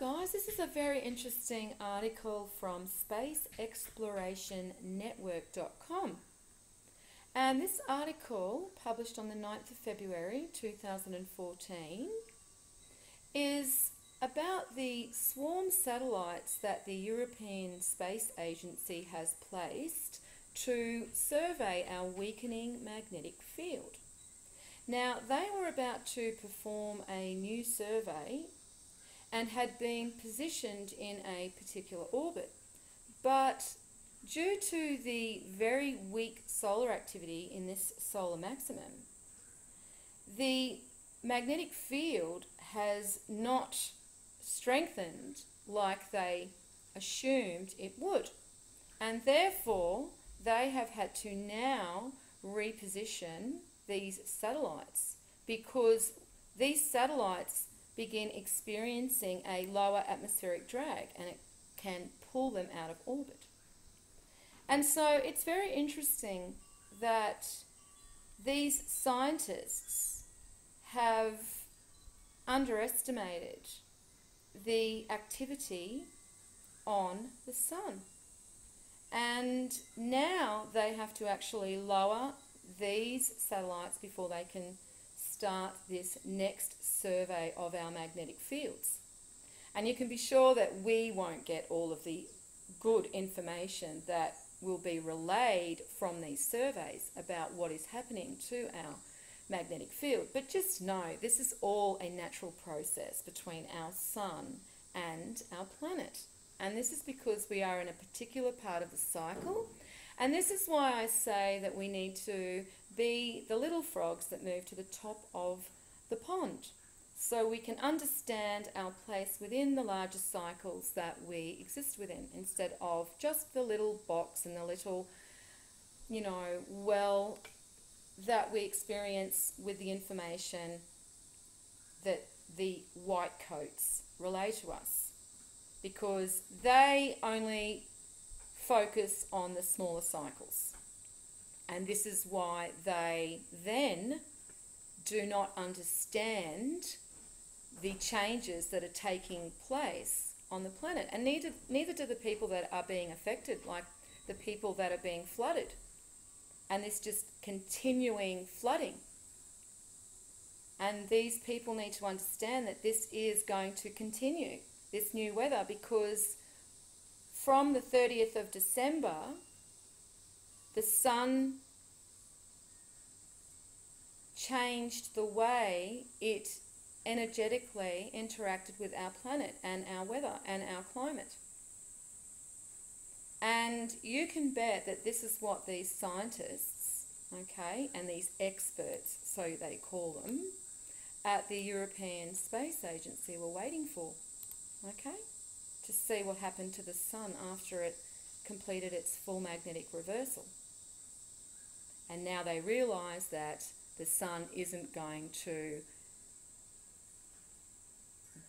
Well, guys, this is a very interesting article from spaceexplorationnetwork.com. And this article, published on the 9th of February 2014, is about the swarm satellites that the European Space Agency has placed to survey our weakening magnetic field. Now, they were about to perform a new survey and had been positioned in a particular orbit. But due to the very weak solar activity in this solar maximum, the magnetic field has not strengthened like they assumed it would. And therefore, they have had to now reposition these satellites because these satellites begin experiencing a lower atmospheric drag and it can pull them out of orbit. And so it's very interesting that these scientists have underestimated the activity on the sun. And now they have to actually lower these satellites before they can start this next survey of our magnetic fields. And you can be sure that we won't get all of the good information that will be relayed from these surveys about what is happening to our magnetic field. But just know this is all a natural process between our sun and our planet. And this is because we are in a particular part of the cycle. And this is why I say that we need to be the little frogs that move to the top of the pond, so we can understand our place within the larger cycles that we exist within, instead of just the little box and the little, well that we experience with the information that the white coats relay to us, because they only focus on the smaller cycles. And this is why they then do not understand the changes that are taking place on the planet. And neither do the people that are being affected, like the people that are being flooded. And this just continuing flooding. And these people need to understand that this is going to continue, this new weather, because from the 30th of December, the sun changed the way it energetically interacted with our planet and our weather and our climate. And you can bet that this is what these scientists, and these experts, so they call them, at the European Space Agency were waiting for, to see what happened to the sun after it completed its full magnetic reversal. And now they realise that the sun isn't going to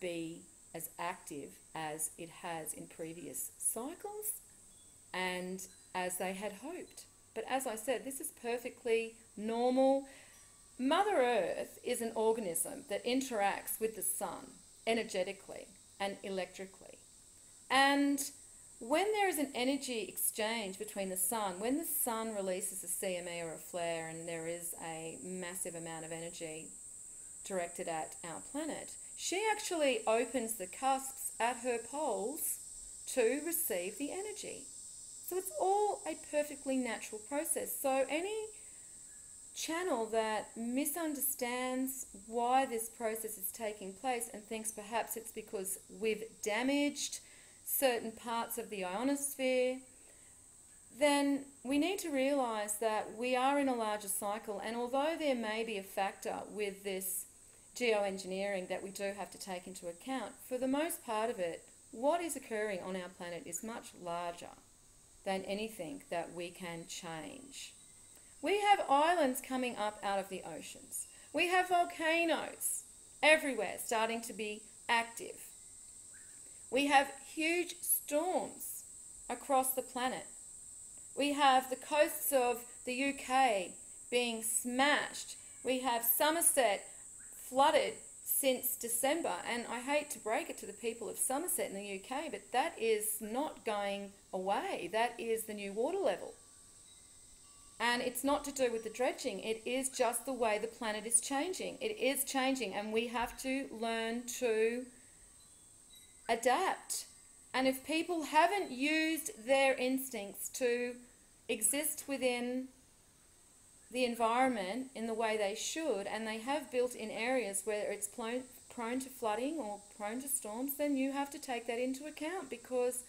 be as active as it has in previous cycles and as they had hoped. But as I said, this is perfectly normal. Mother Earth is an organism that interacts with the sun energetically and electrically. And when there is an energy exchange between the sun, when the sun releases a CME or a flare and there is a massive amount of energy directed at our planet, she actually opens the cusps at her poles to receive the energy. So it's all a perfectly natural process. So any channel that misunderstands why this process is taking place and thinks perhaps it's because we've damaged certain parts of the ionosphere, then we need to realise that we are in a larger cycle, and although there may be a factor with this geoengineering that we do have to take into account, for the most part of it, what is occurring on our planet is much larger than anything that we can change. We have islands coming up out of the oceans. We have volcanoes everywhere starting to be active. We have huge storms across the planet. We have the coasts of the UK being smashed. We have Somerset flooded since December, and I hate to break it to the people of Somerset in the UK, but that is not going away. That is the new water level. And it's not to do with the dredging, it is just the way the planet is changing. It is changing, and we have to learn to adapt. And if people haven't used their instincts to exist within the environment in the way they should, and they have built in areas where it's prone to flooding or prone to storms, then you have to take that into account, because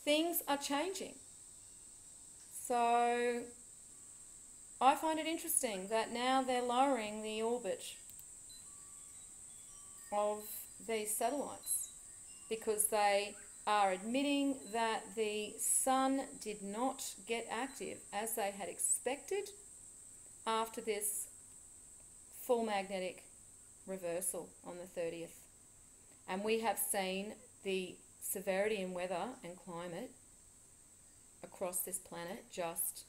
things are changing. So I find it interesting that now they're lowering the orbit of these satellites, because they are admitting that the sun did not get active as they had expected after this full magnetic reversal on the 30th. And we have seen the severity in weather and climate across this planet just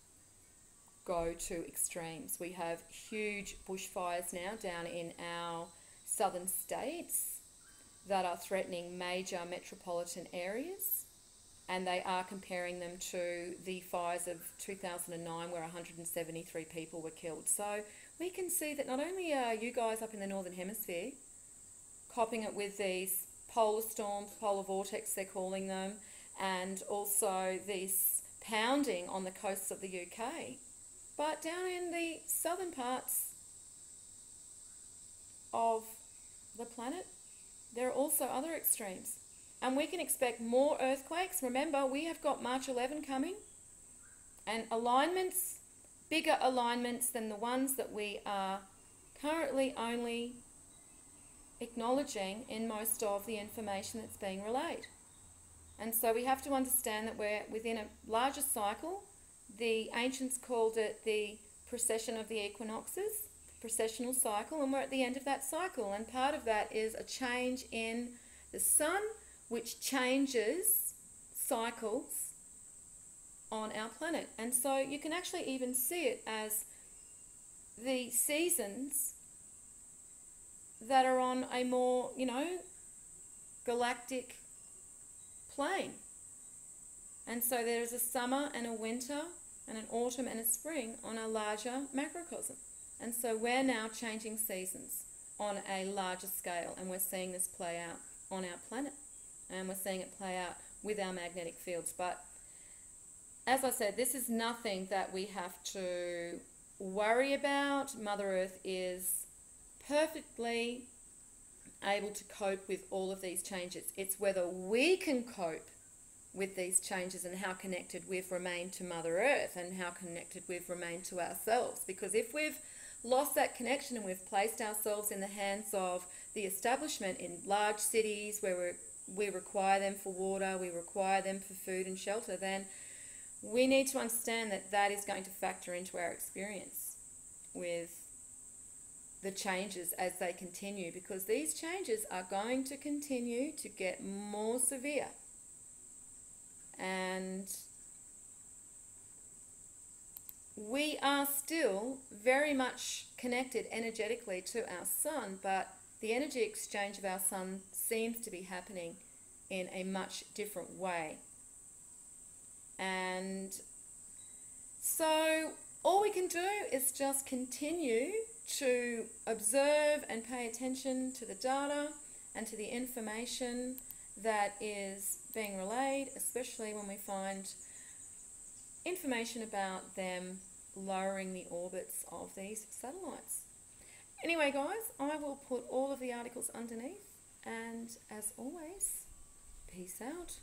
go to extremes. We have huge bushfires now down in our southern states that are threatening major metropolitan areas, and they are comparing them to the fires of 2009 where 173 people were killed. So we can see that not only are you guys up in the northern hemisphere copping it with these polar storms, polar vortex they're calling them, and also this pounding on the coasts of the UK, but down in the southern parts of the planet, there are also other extremes. And we can expect more earthquakes. Remember, we have got March 11 coming, and alignments, bigger alignments than the ones that we are currently only acknowledging in most of the information that's being relayed. And so we have to understand that we're within a larger cycle. The ancients called it the precession of the equinoxes, precessional cycle, and we're at the end of that cycle. And part of that is a change in the sun, which changes cycles on our planet. And so you can actually even see it as the seasons that are on a more, galactic plane. And so there's a summer and a winter and an autumn and a spring on a larger macrocosm. And so we're now changing seasons on a larger scale, and we're seeing this play out on our planet, and we're seeing it play out with our magnetic fields. But as I said, this is nothing that we have to worry about. Mother Earth is perfectly able to cope with all of these changes. It's whether we can cope with these changes and how connected we've remained to Mother Earth and how connected we've remained to ourselves. Because if we've lost that connection and we've placed ourselves in the hands of the establishment in large cities where we require them for water, we require them for food and shelter, then we need to understand that that is going to factor into our experience with the changes as they continue, because these changes are going to continue to get more severe. And we are still very much connected energetically to our sun, but the energy exchange of our sun seems to be happening in a much different way. And so all we can do is just continue to observe and pay attention to the data and to the information that is being relayed, especially when we find information about them lowering the orbits of these satellites. Anyway, guys, I will put all of the articles underneath, and as always, peace out.